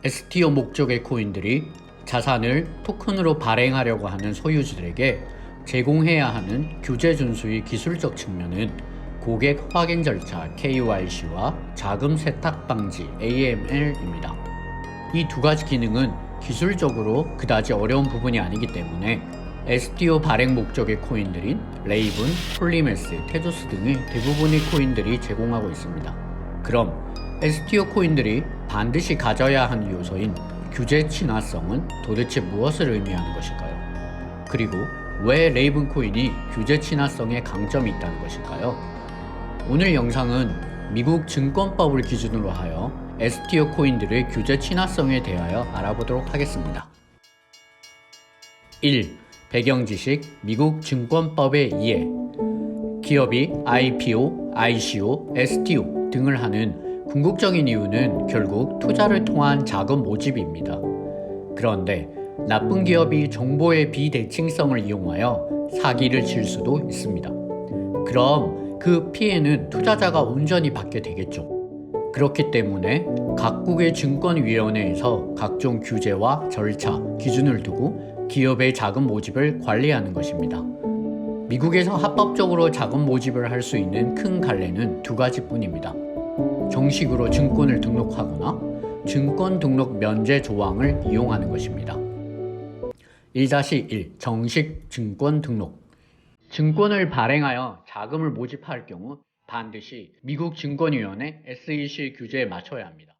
STO 목적의 코인들이 자산을 토큰으로 발행하려고 하는 소유주들에게 제공해야 하는 규제 준수의 기술적 측면은 고객 확인 절차 KYC와 자금 세탁 방지 AML입니다. 이 두 가지 기능은 기술적으로 그다지 어려운 부분이 아니기 때문에 STO 발행 목적의 코인들인 레이븐, 폴리메스, 테조스 등의 대부분의 코인들이 제공하고 있습니다. 그럼 STO 코인들이 반드시 가져야 하는 요소인 규제 친화성은 도대체 무엇을 의미하는 것일까요? 그리고 왜 레이븐 코인이 규제 친화성에 강점이 있다는 것일까요? 오늘 영상은 미국 증권법을 기준으로 하여 STO 코인들의 규제 친화성에 대하여 알아보도록 하겠습니다. 1. 배경 지식 미국 증권법의 이해. 기업이 IPO, ICO, STO 등을 하는 궁극적인 이유는 결국 투자를 통한 자금 모집입니다. 그런데 나쁜 기업이 정보의 비대칭성을 이용하여 사기를 칠 수도 있습니다. 그럼 그 피해는 투자자가 온전히 받게 되겠죠. 그렇기 때문에 각국의 증권위원회에서 각종 규제와 절차, 기준을 두고 기업의 자금 모집을 관리하는 것입니다. 미국에서 합법적으로 자금 모집을 할 수 있는 큰 갈래는 두 가지뿐입니다. 정식으로 증권을 등록하거나 증권 등록 면제 조항을 이용하는 것입니다. 1-1 정식 증권 등록. 증권을 발행하여 자금을 모집할 경우 반드시 미국 증권위원회 SEC 규제에 맞춰야 합니다.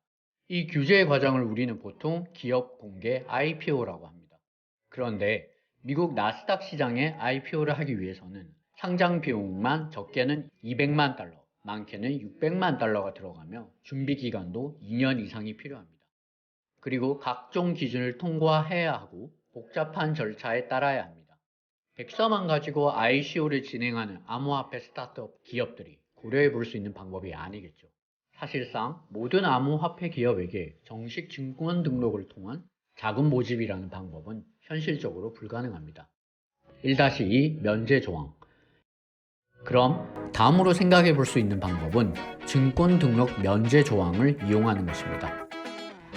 이 규제의 과정을 우리는 보통 기업 공개 IPO라고 합니다. 그런데 미국 나스닥 시장에 IPO를 하기 위해서는 상장 비용만 적게는 200만 달러, 많게는 600만 달러가 들어가며 준비 기간도 2년 이상이 필요합니다. 그리고 각종 기준을 통과해야 하고 복잡한 절차에 따라야 합니다. 백서만 가지고 ICO를 진행하는 암호화폐 스타트업 기업들이 고려해 볼 수 있는 방법이 아니겠죠. 사실상 모든 암호화폐 기업에게 정식 증권 등록을 통한 자금 모집이라는 방법은 현실적으로 불가능합니다. 1-2 면제 조항. 그럼 다음으로 생각해 볼 수 있는 방법은 증권 등록 면제 조항을 이용하는 것입니다.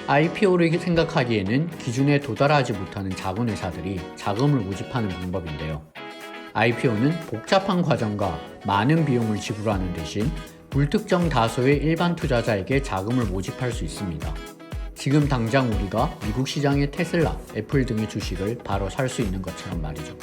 IPO를 생각하기에는 기준에 도달하지 못하는 작은 회사들이 자금을 모집하는 방법인데요. IPO는 복잡한 과정과 많은 비용을 지불하는 대신 불특정 다수의 일반 투자자에게 자금을 모집할 수 있습니다. 지금 당장 우리가 미국 시장의 테슬라, 애플 등의 주식을 바로 살 수 있는 것처럼 말이죠.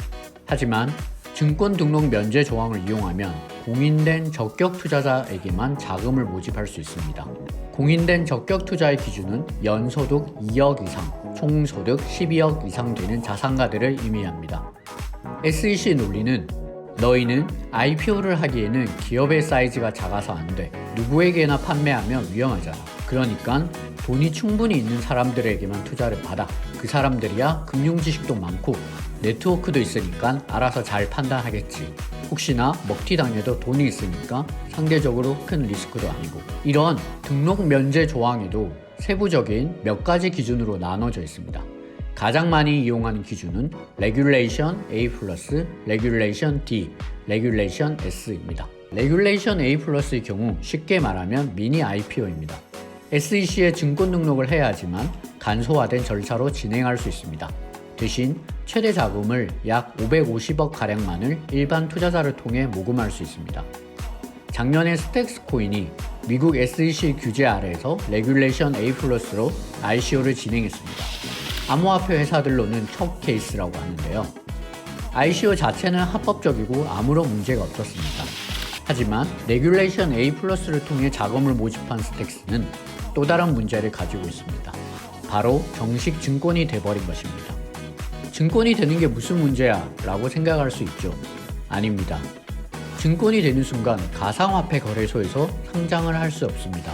하지만 증권 등록 면제 조항을 이용하면 공인된 적격 투자자에게만 자금을 모집할 수 있습니다. 공인된 적격 투자의 기준은 연소득 2억 이상, 총소득 12억 이상 되는 자산가들을 의미합니다. SEC 논리는 너희는 IPO를 하기에는 기업의 사이즈가 작아서 안 돼. 누구에게나 판매하면 위험하잖아. 그러니까 돈이 충분히 있는 사람들에게만 투자를 받아. 그 사람들이야 금융 지식도 많고 네트워크도 있으니까 알아서 잘 판단하겠지. 혹시나 먹튀당해도 돈이 있으니까 상대적으로 큰 리스크도 아니고. 이런 등록 면제 조항에도 세부적인 몇 가지 기준으로 나눠져 있습니다. 가장 많이 이용하는 기준은 레귤레이션 A+, 레귤레이션 D, 레귤레이션 S입니다. 레귤레이션 A+의 경우 쉽게 말하면 미니 IPO입니다. SEC에 증권 등록을 해야 하지만 간소화된 절차로 진행할 수 있습니다. 대신 최대 자금을 약 550억 가량만을 일반 투자자를 통해 모금할 수 있습니다. 작년에 스택스 코인이 미국 SEC 규제 아래에서 레귤레이션 A+로 ICO를 진행했습니다. 암호화폐 회사들로는 첫 케이스라고 하는데요. ICO 자체는 합법적이고 아무런 문제가 없었습니다. 하지만 레귤레이션 A+를 통해 자금을 모집한 스택스는 또 다른 문제를 가지고 있습니다. 바로 정식 증권이 돼버린 것입니다. 증권이 되는 게 무슨 문제야? 라고 생각할 수 있죠. 아닙니다. 증권이 되는 순간 가상화폐 거래소에서 상장을 할 수 없습니다.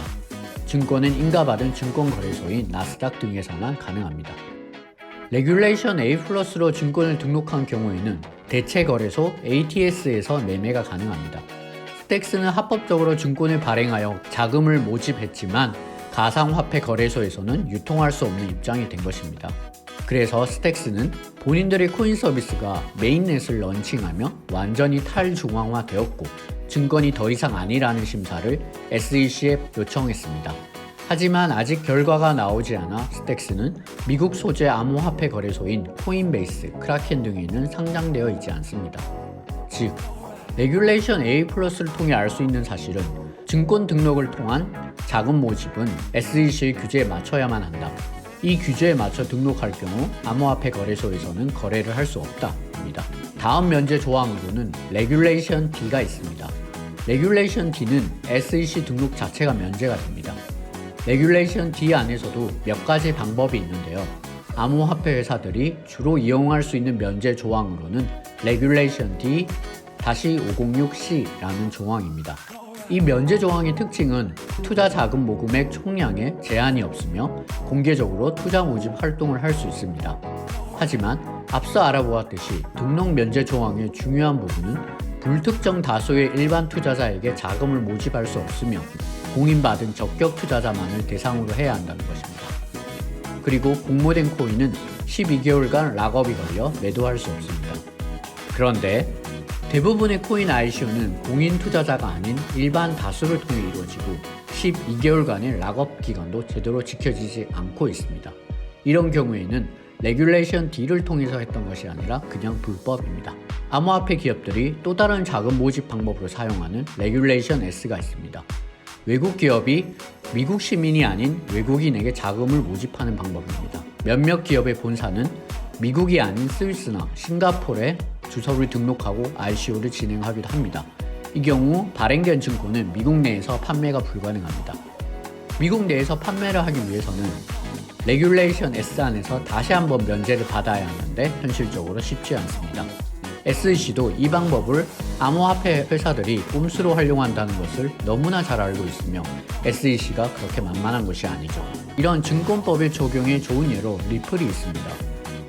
증권은 인가받은 증권거래소인 나스닥 등에서만 가능합니다. 레귤레이션 A+로 증권을 등록한 경우에는 대체거래소 ATS에서 매매가 가능합니다. 스택스는 합법적으로 증권을 발행하여 자금을 모집했지만 가상화폐 거래소에서는 유통할 수 없는 입장이 된 것입니다. 그래서 스택스는 본인들의 코인 서비스가 메인넷을 런칭하며 완전히 탈중앙화되었고 증권이 더 이상 아니라는 심사를 SEC에 요청했습니다. 하지만 아직 결과가 나오지 않아 스택스는 미국 소재 암호화폐 거래소인 코인베이스, 크라켄 등에 있는 상장되어 있지 않습니다. 즉, 레귤레이션 A+를 통해 알 수 있는 사실은 증권 등록을 통한 자금 모집은 SEC의 규제에 맞춰야만 한다. 이 규제에 맞춰 등록할 경우 암호화폐 거래소에서는 거래를 할 수 없다입니다. 다음 면제 조항으로는 레귤레이션 D가 있습니다. 레귤레이션 D는 SEC 등록 자체가 면제가 됩니다. 레귤레이션 D 안에서도 몇 가지 방법이 있는데요. 암호화폐 회사들이 주로 이용할 수 있는 면제 조항으로는 레귤레이션 D-506C라는 조항입니다. 이 면제 조항의 특징은 투자 자금 모금액 총량에 제한이 없으며 공개적으로 투자 모집 활동을 할 수 있습니다. 하지만 앞서 알아보았듯이 등록 면제 조항의 중요한 부분은 불특정 다수의 일반 투자자에게 자금을 모집할 수 없으며 공인받은 적격 투자자만을 대상으로 해야 한다는 것입니다. 그리고 공모된 코인은 12개월간 락업이 걸려 매도할 수 없습니다. 그런데 대부분의 코인 ICO는 공인 투자자가 아닌 일반 다수를 통해 이루어지고 12개월간의 락업 기간도 제대로 지켜지지 않고 있습니다. 이런 경우에는 레귤레이션 D를 통해서 했던 것이 아니라 그냥 불법입니다. 암호화폐 기업들이 또 다른 자금 모집 방법으로 사용하는 레귤레이션 S가 있습니다. 외국 기업이 미국 시민이 아닌 외국인에게 자금을 모집하는 방법입니다. 몇몇 기업의 본사는 미국이 아닌 스위스나 싱가포르에 주소를 등록하고 ICO를 진행하기도 합니다. 이 경우 발행된 증권은 미국 내에서 판매가 불가능합니다. 미국 내에서 판매를 하기 위해서는 레귤레이션 S 안에서 다시 한번 면제를 받아야 하는데 현실적으로 쉽지 않습니다. SEC도 이 방법을 암호화폐 회사들이 꼼수로 활용한다는 것을 너무나 잘 알고 있으며 SEC가 그렇게 만만한 것이 아니죠. 이런 증권법의 적용에 좋은 예로 리플이 있습니다.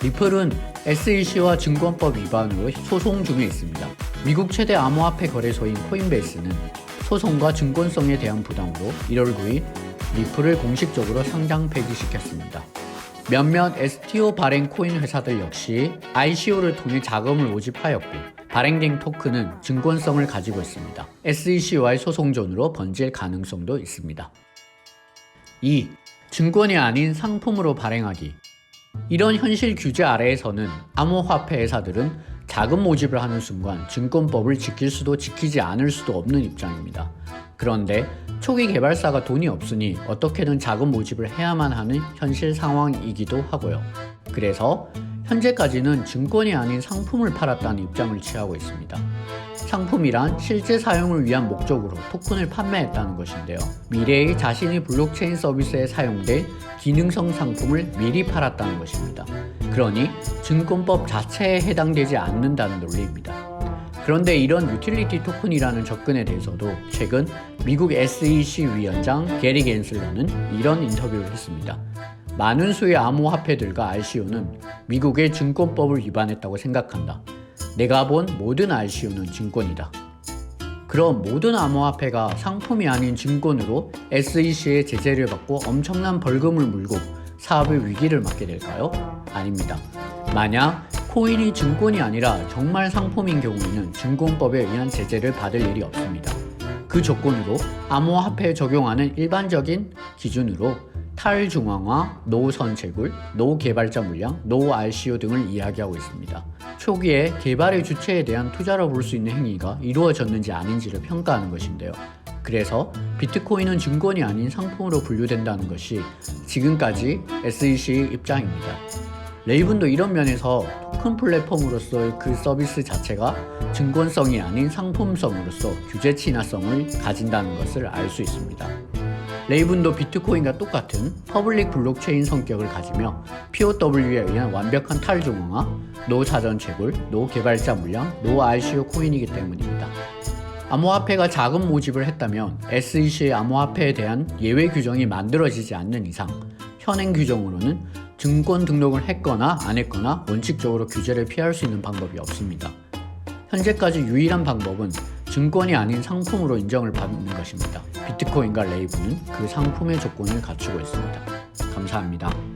리플은 SEC와 증권법 위반으로 소송 중에 있습니다. 미국 최대 암호화폐 거래소인 코인베이스는 소송과 증권성에 대한 부담으로 1월 9일 리플을 공식적으로 상장 폐지시켰습니다. 몇몇 STO 발행 코인 회사들 역시 ICO를 통해 자금을 모집하였고 발행된 토큰은 증권성을 가지고 있습니다. SEC와의 소송전으로 번질 가능성도 있습니다. 2. 증권이 아닌 상품으로 발행하기. 이런 현실 규제 아래에서는 암호화폐 회사들은 자금 모집을 하는 순간 증권법을 지킬 수도 지키지 않을 수도 없는 입장입니다. 그런데 초기 개발사가 돈이 없으니 어떻게든 자금 모집을 해야만 하는 현실 상황이기도 하고요. 그래서 현재까지는 증권이 아닌 상품을 팔았다는 입장을 취하고 있습니다. 상품이란 실제 사용을 위한 목적으로 토큰을 판매했다는 것인데요. 미래의 자신의 블록체인 서비스에 사용될 기능성 상품을 미리 팔았다는 것입니다. 그러니 증권법 자체에 해당되지 않는다는 논리입니다. 그런데 이런 유틸리티 토큰이라는 접근에 대해서도 최근 미국 SEC 위원장 게리 겐슬러는 이런 인터뷰를 했습니다. 많은 수의 암호화폐들과 ICO는 미국의 증권법을 위반했다고 생각한다. 내가 본 모든 ICO는 증권이다. 그럼 모든 암호화폐가 상품이 아닌 증권으로 SEC의 제재를 받고 엄청난 벌금을 물고 사업의 위기를 맞게 될까요? 아닙니다. 만약 코인이 증권이 아니라 정말 상품인 경우에는 증권법에 의한 제재를 받을 일이 없습니다. 그 조건으로 암호화폐에 적용하는 일반적인 기준으로 탈중앙화, 노선채굴, 노개발자 물량, 노RCO 등을 이야기하고 있습니다. 초기에 개발의 주체에 대한 투자로 볼 수 있는 행위가 이루어졌는지 아닌지를 평가하는 것인데요. 그래서 비트코인은 증권이 아닌 상품으로 분류된다는 것이 지금까지 SEC의 입장입니다. 레이븐도 이런 면에서 토큰 플랫폼으로서의 그 서비스 자체가 증권성이 아닌 상품성으로서 규제 친화성을 가진다는 것을 알 수 있습니다. 레이븐도 비트코인과 똑같은 퍼블릭 블록체인 성격을 가지며 POW에 의한 완벽한 탈중앙화, 노자전 채굴, 노개발자 물량, 노RCO 코인이기 때문입니다. 암호화폐가 자금 모집을 했다면 SEC의 암호화폐에 대한 예외 규정이 만들어지지 않는 이상 현행 규정으로는 증권 등록을 했거나 안 했거나 원칙적으로 규제를 피할 수 있는 방법이 없습니다. 현재까지 유일한 방법은 증권이 아닌 상품으로 인정을 받는 것입니다. 비트코인과 레이븐은 그 상품의 조건을 갖추고 있습니다. 감사합니다.